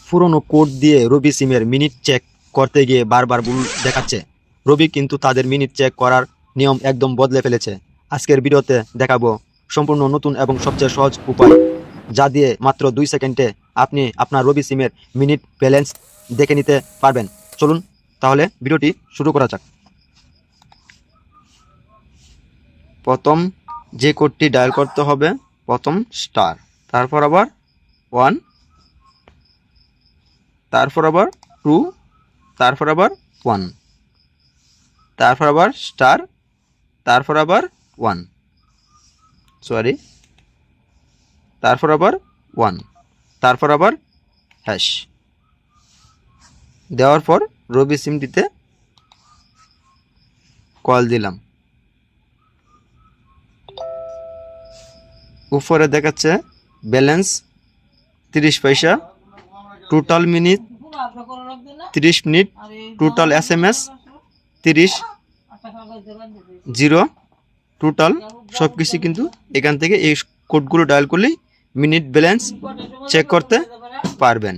পুরনো কোড দিয়ে রবি সিমের মিনিট চেক করতে গিয়ে বারবার ভুল দেখাচ্ছে। রবি কিন্তু তাদের মিনিট চেক করার নিয়ম একদম বদলে ফেলেছে। আজকের ভিডিওতে দেখাবো সম্পূর্ণ নতুন এবং সবচেয়ে সহজ উপায়, যা দিয়ে মাত্র 2 সেকেন্ডে আপনি আপনার রবি সিমের মিনিট ব্যালেন্স দেখে নিতে পারবেন। চলুন তাহলে ভিডিওটি শুরু করা যাক। প্রথম যে কোডটি ডায়াল করতে হবে, প্রথম স্টার, তারপর আবার 1, তারপর আবার 2, তারপর আবার 1, তারপর আবার স্টার, তারপর আবার 1, তারপর আবার 1, তারপর আবার হ্যাশ দেওয়ার পর রবি সিমটিতে কল দিলাম। উপরে দেখাচ্ছে ব্যালেন্স 30 পয়সা, total minute 30 minute, total SMS 30, 0 total সব কিছু কিন্তু এখান থেকে এই কোডগুলো ডায়াল করলেই মিনিট ব্যালেন্স চেক করতে পারবেন।